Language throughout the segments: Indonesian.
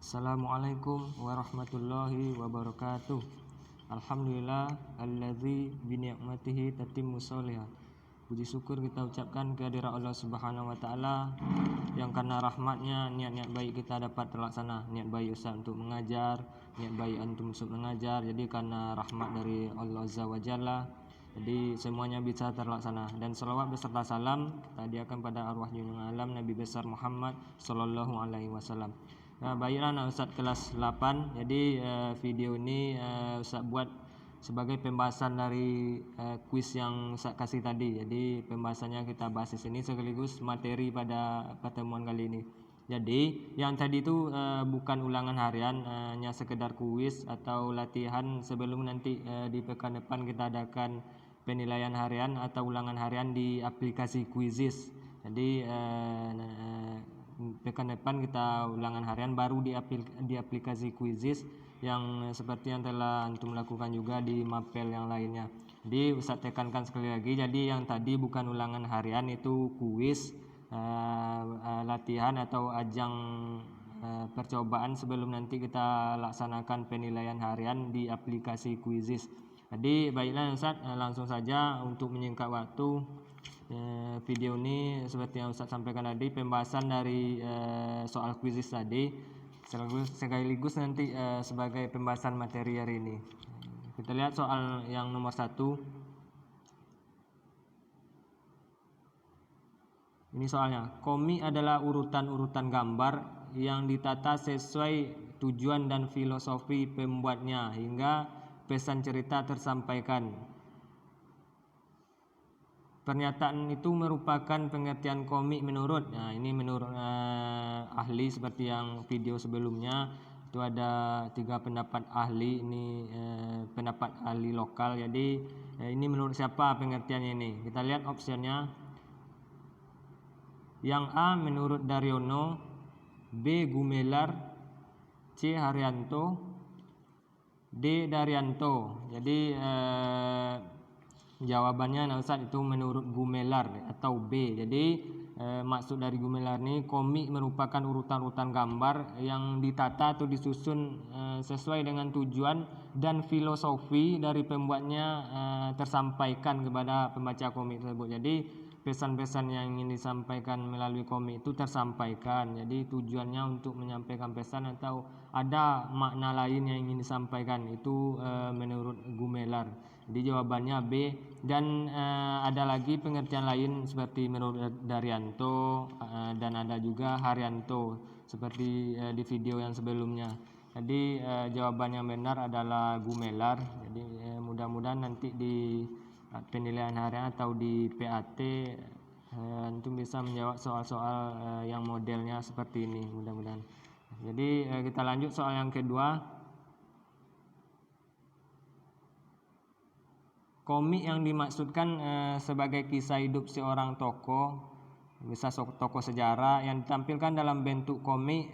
Assalamualaikum warahmatullahi wabarakatuh. Alhamdulillah allazi bi ni'matihi tatimmu sholihat. Puji syukur kita ucapkan kehadirat Allah Subhanahu wa taala yang karena rahmatnya niat-niat baik kita dapat terlaksana. Niat baik Ustaz untuk mengajar, niat baik antum untuk mengajar. Jadi karena rahmat dari Allah Azza wa Jalla, jadi semuanya bisa terlaksana. Dan salawat beserta salam kita hadiahkan pada arwah junjungan alam Nabi besar Muhammad sallallahu alaihi wasallam. Nah, baiklah anak Ustaz kelas 8. Jadi video ini Ustaz buat sebagai pembahasan dari kuis yang Ustaz kasih tadi. Jadi pembahasannya kita bahas di sini sekaligus materi pada pertemuan kali ini. Jadi yang tadi itu bukan ulangan harian, hanya sekedar kuis atau latihan sebelum nanti di pekan depan kita adakan penilaian harian atau ulangan harian di aplikasi Quizizz. Jadi pekan depan kita ulangan harian baru di aplikasi Quizizz yang seperti yang telah antum lakukan juga di mapel yang lainnya. Jadi Ustaz tekankan sekali lagi, jadi yang tadi bukan ulangan harian, itu kuis latihan atau ajang percobaan sebelum nanti kita laksanakan penilaian harian di aplikasi Quizizz. Jadi baiklah Ustaz, langsung saja untuk menyingkat waktu. Video ini seperti yang Ustaz sampaikan tadi, pembahasan dari soal Quizizz tadi sekaligus nanti sebagai pembahasan materi hari ini. Kita lihat soal yang nomor 1. Ini soalnya, komik adalah urutan-urutan gambar yang ditata sesuai tujuan dan filosofi pembuatnya hingga pesan cerita tersampaikan. Pernyataan itu merupakan pengertian komik menurut, nah ini menurut ahli seperti yang video sebelumnya itu ada 3 pendapat ahli. Ini pendapat ahli lokal. Jadi ini menurut siapa pengertiannya ini? Kita lihat optionnya. Yang A menurut Daryono, B Gumelar, C Haryanto, D Daryanto. Jadi jawabannya nah Ustaz itu menurut Gumelar atau B. Jadi maksud dari Gumelar ini, komik merupakan urutan-urutan gambar yang ditata atau disusun sesuai dengan tujuan dan filosofi dari pembuatnya tersampaikan kepada pembaca komik tersebut. Jadi pesan-pesan yang ingin disampaikan melalui komik itu tersampaikan. Jadi tujuannya untuk menyampaikan pesan atau ada makna lain yang ingin disampaikan, itu menurut Gumelar. Jadi jawabannya B. Dan ada lagi pengertian lain seperti menurut Daryanto dan ada juga Haryanto seperti di video yang sebelumnya. Jadi jawaban yang benar adalah Gumelar. Jadi mudah-mudahan nanti di penilaian harian atau di PAT antum bisa menjawab soal-soal yang modelnya seperti ini, mudah-mudahan. Jadi kita lanjut soal yang kedua. Komik yang dimaksudkan sebagai kisah hidup seorang tokoh, bisa tokoh sejarah yang ditampilkan dalam bentuk komik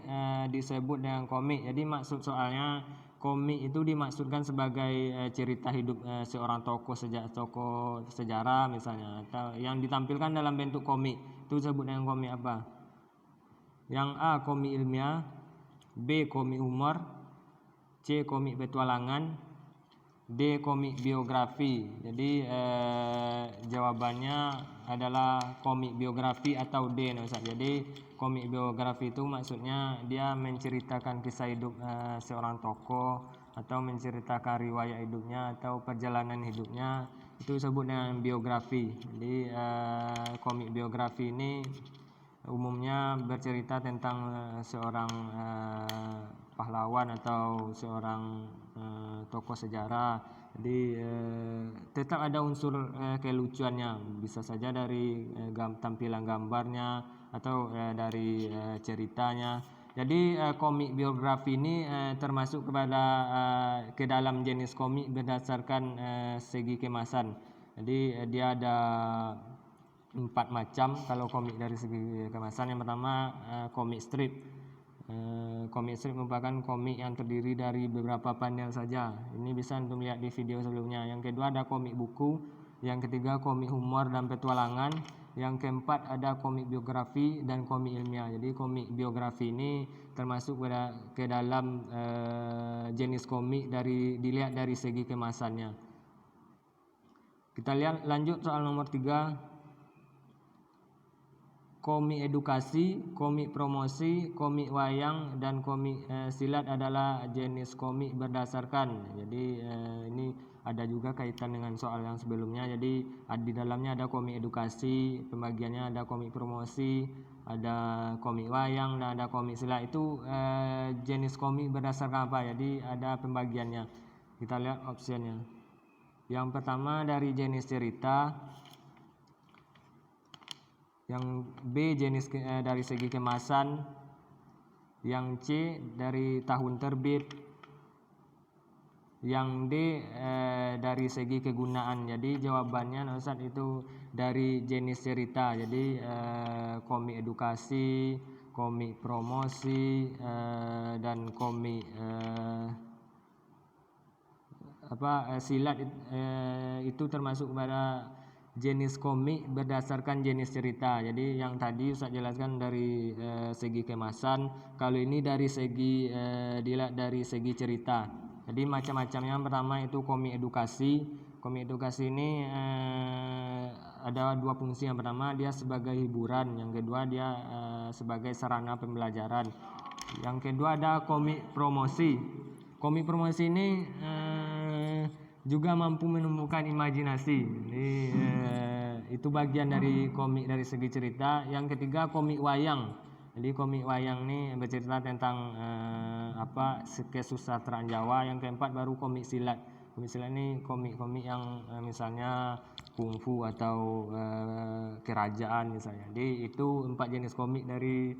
disebut dengan komik. Jadi maksud soalnya, komik itu dimaksudkan sebagai cerita hidup seorang tokoh sejarah misalnya, atau yang ditampilkan dalam bentuk komik itu disebut dengan komik apa? Yang A komik ilmiah, B komik humor, C komik petualangan, D komik biografi. Jadi jawabannya adalah komik biografi atau D. Jadi komik biografi itu maksudnya dia menceritakan kisah hidup seorang tokoh atau menceritakan riwayat hidupnya atau perjalanan hidupnya, itu disebut dengan biografi. Jadi komik biografi ini umumnya bercerita tentang seorang pahlawan atau seorang tokoh sejarah. Jadi tetap ada unsur kelucuannya, bisa saja dari tampilan gambarnya atau dari ceritanya. Jadi komik biografi ini termasuk ke dalam jenis komik berdasarkan segi kemasan. Jadi dia ada 4 macam kalau komik dari segi kemasan. Yang pertama komik strip. Komik strip merupakan komik yang terdiri dari beberapa panel saja. Ini bisa untuk lihat di video sebelumnya. Yang kedua ada komik buku. Yang ketiga komik humor dan petualangan. Yang keempat ada komik biografi dan komik ilmiah. Jadi komik biografi ini termasuk ke dalam jenis komik dilihat dari segi kemasannya. Kita lihat lanjut soal nomor 3. Komik edukasi, komik promosi, komik wayang, dan komik silat adalah jenis komik berdasarkan. Jadi ini ada juga kaitan dengan soal yang sebelumnya. Jadi di dalamnya ada komik edukasi, pembagiannya ada komik promosi, ada komik wayang, dan ada komik silat. Itu jenis komik berdasarkan apa? Jadi ada pembagiannya. Kita lihat opsinya. Yang pertama dari jenis cerita. Yang B jenis dari segi kemasan. Yang C dari tahun terbit. Yang D dari segi kegunaan. Jadi jawabannya Ustaz itu dari jenis cerita. Jadi komik edukasi, komik promosi, dan komik silat itu termasuk pada jenis komik berdasarkan jenis cerita. Jadi yang tadi Ustaz jelaskan dari segi kemasan, kalau ini dari segi dilihat dari segi cerita. Jadi macam-macamnya. Yang pertama itu komik edukasi. Komik edukasi ini ada dua fungsi. Yang pertama dia sebagai hiburan, yang kedua dia sebagai sarana pembelajaran. Yang kedua ada komik promosi. Komik promosi ini juga mampu menumbuhkan imajinasi. Jadi itu bagian dari komik dari segi cerita. Yang ketiga komik wayang. Jadi komik wayang ini bercerita tentang kesusastraan Jawa. Yang keempat baru komik silat. Komik silat ini komik-komik yang misalnya kungfu atau kerajaan misalnya. Jadi itu 4 jenis komik dari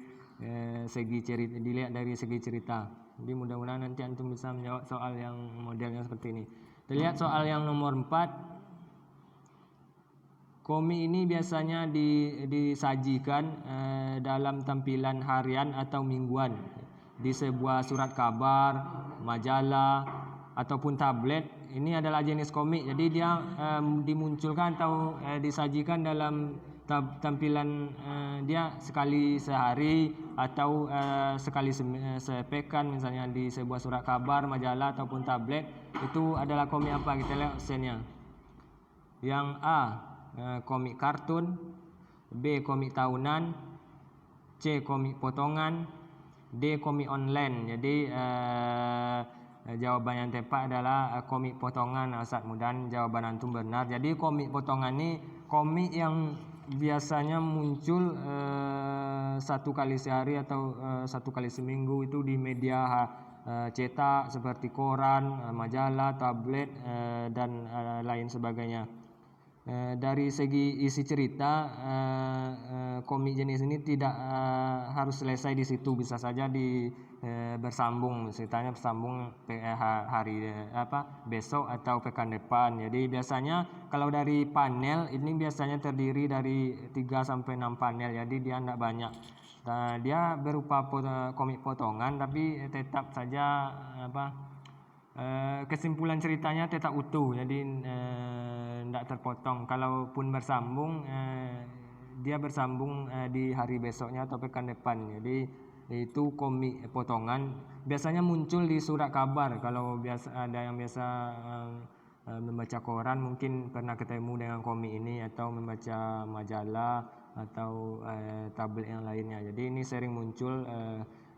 segi cerita, dilihat dari segi cerita. Jadi mudah-mudahan nanti antum bisa menjawab soal yang modelnya seperti ini. Kita lihat soal yang nomor 4. Komik ini biasanya disajikan dalam tampilan harian atau mingguan di sebuah surat kabar, majalah, ataupun tablet. Ini adalah jenis komik. Jadi dia dimunculkan atau disajikan dalam tampilan dia sekali sehari atau sekali sepekan, misalnya di sebuah surat kabar, majalah, ataupun tablet. Itu adalah komik apa? Kita lihat opsinya. Yang A komik kartun, B komik tahunan, C komik potongan, D komik online. Jadi jawaban yang tepat adalah komik potongan. Ustaz, mudah-mudahan jawaban antum benar. Jadi komik potongan ini komik yang biasanya muncul 1 kali sehari atau 1 kali seminggu, itu di media cetak seperti koran, majalah, tablet, dan lain sebagainya. Dari segi isi cerita, komik jenis ini tidak harus selesai di situ, bisa saja bersambung, ceritanya bersambung hari besok atau pekan depan. Jadi biasanya kalau dari panel ini biasanya terdiri dari 3 sampai 6 panel. Jadi dia tidak banyak. Dia berupa komik potongan, tapi tetap saja kesimpulan ceritanya tetap utuh. Jadi tidak terpotong. Kalaupun bersambung, dia bersambung di hari besoknya atau pekan depan. Jadi itu komik potongan. Biasanya muncul di surat kabar. Kalau ada yang biasa membaca koran, mungkin pernah ketemu dengan komik ini, atau membaca majalah atau tablet yang lainnya. Jadi ini sering muncul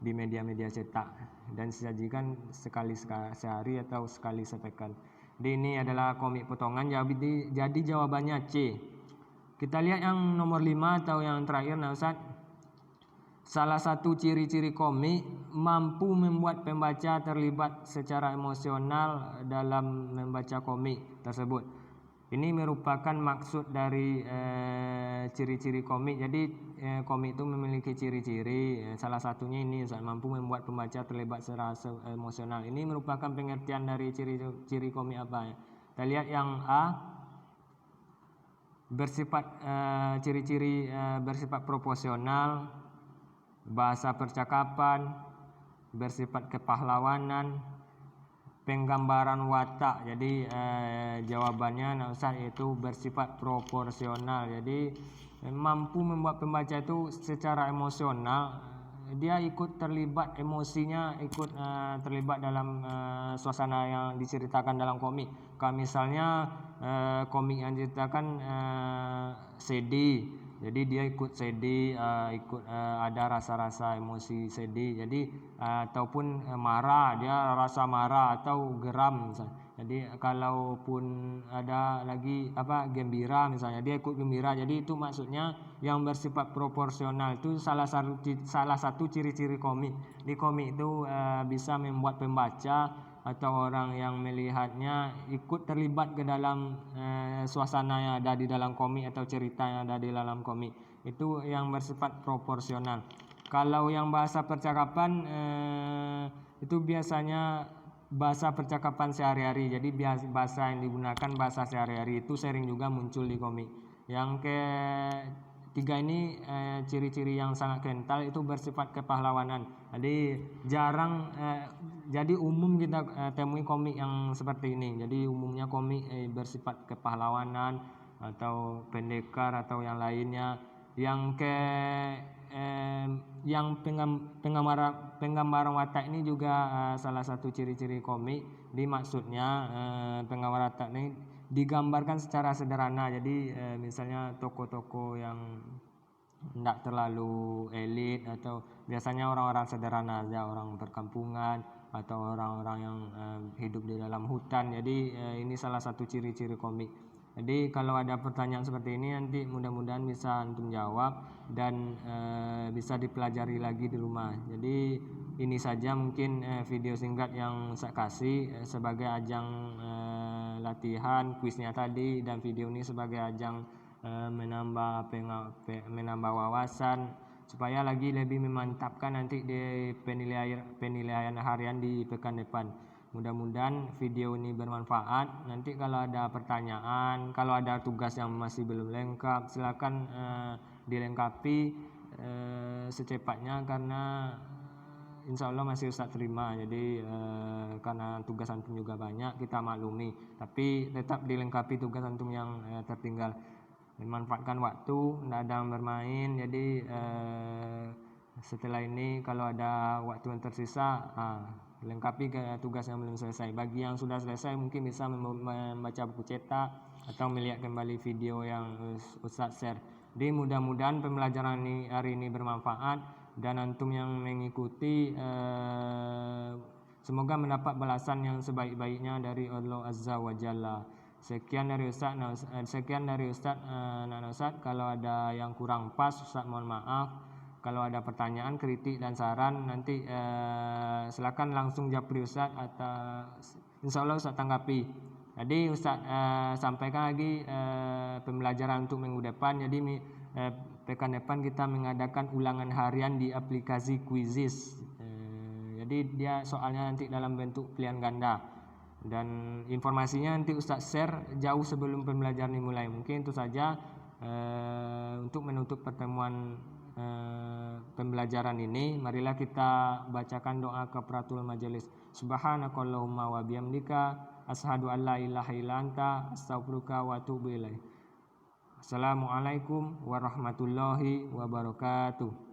di media-media cetak dan disajikan sekali sehari atau sekali sepekan. Jadi ini adalah komik potongan. Jadi jawabannya C. Kita lihat yang nomor 5 atau yang terakhir, Ustaz. Salah satu ciri-ciri komik mampu membuat pembaca terlibat secara emosional dalam membaca komik tersebut. Ini merupakan maksud dari ciri-ciri komik. Jadi komik itu memiliki ciri-ciri. Salah satunya ini mampu membuat pembaca terlibat secara emosional. Ini merupakan pengertian dari ciri-ciri komik apa? Kita lihat yang A. Ciri-ciri bersifat proporsional, bahasa percakapan, bersifat kepahlawanan, penggambaran watak. Jadi jawabannya Ustaz itu bersifat proporsional. Jadi mampu membuat pembaca itu secara emosional, dia ikut terlibat emosinya, ikut terlibat dalam suasana yang diceritakan dalam komik. Kalau misalnya komik yang diceritakan sedih, jadi dia ikut sedih, ikut ada rasa-rasa emosi sedih. Jadi ataupun marah, dia rasa marah atau geram misalnya. Jadi kalaupun ada lagi gembira misalnya, dia ikut gembira. Jadi itu maksudnya yang bersifat proporsional. Itu salah satu ciri-ciri komik. Di komik itu bisa membuat pembaca atau orang yang melihatnya ikut terlibat ke dalam suasana yang ada di dalam komik atau cerita yang ada di dalam komik. Itu yang bersifat proporsional. Kalau yang bahasa percakapan itu biasanya bahasa percakapan sehari-hari. Jadi bahasa yang digunakan bahasa sehari-hari itu sering juga muncul di komik. Yang ketiga ini ciri-ciri yang sangat kental itu bersifat kepahlawanan. Jadi jarang, jadi umum kita temui komik yang seperti ini. Jadi umumnya komik bersifat kepahlawanan atau pendekar atau yang lainnya. Yang yang penggambaran watak ini juga salah satu ciri-ciri komik. Di maksudnya penggambaran watak ini digambarkan secara sederhana. Jadi misalnya tokoh-tokoh yang tidak terlalu elit atau biasanya orang-orang sederhana aja, orang perkampungan atau orang-orang yang hidup di dalam hutan. Jadi ini salah satu ciri-ciri komik. Jadi kalau ada pertanyaan seperti ini nanti mudah-mudahan bisa antum jawab dan bisa dipelajari lagi di rumah. Jadi ini saja mungkin video singkat yang saya kasih sebagai ajang latihan kuisnya tadi, dan video ini sebagai ajang menambah wawasan supaya lagi lebih memantapkan nanti di penilaian harian di pekan depan. Mudah-mudahan video ini bermanfaat. Nanti kalau ada pertanyaan, kalau ada tugas yang masih belum lengkap, silakan dilengkapi secepatnya, karena insya Allah masih Ustaz terima. Jadi karena tugas antum juga banyak, kita maklumi, tapi tetap dilengkapi tugas antum yang tertinggal. Memanfaatkan waktu, tidak ada yang bermain. Jadi setelah ini kalau ada waktu yang tersisa, lengkapi tugas yang belum selesai. Bagi yang sudah selesai mungkin bisa membaca buku cetak atau melihat kembali video yang Ustaz share. Jadi mudah-mudahan pembelajaran hari ini bermanfaat dan antum yang mengikuti semoga mendapat balasan yang sebaik-baiknya dari Allah Azza wa Jalla. Sekian dari Ustaz. Kalau ada yang kurang pas, Ustaz mohon maaf. Kalau ada pertanyaan, kritik dan saran, nanti silakan langsung japri Ustaz atau insya Allah Ustaz tanggapi. Jadi Ustaz sampaikan lagi pembelajaran untuk minggu depan. Jadi pekan depan kita mengadakan ulangan harian di aplikasi Quizizz. Jadi dia soalnya nanti dalam bentuk pilihan ganda. Dan informasinya nanti Ustaz share jauh sebelum pembelajaran dimulai. Mungkin itu saja untuk menutup pertemuan pembelajaran ini. Marilah kita bacakan doa kafaratul majelis. Subhanakallahumma wa bihamdika asyhadu an la ilaha illa anta astaghfiruka wa atubu ilaik. Assalamualaikum warahmatullahi wabarakatuh.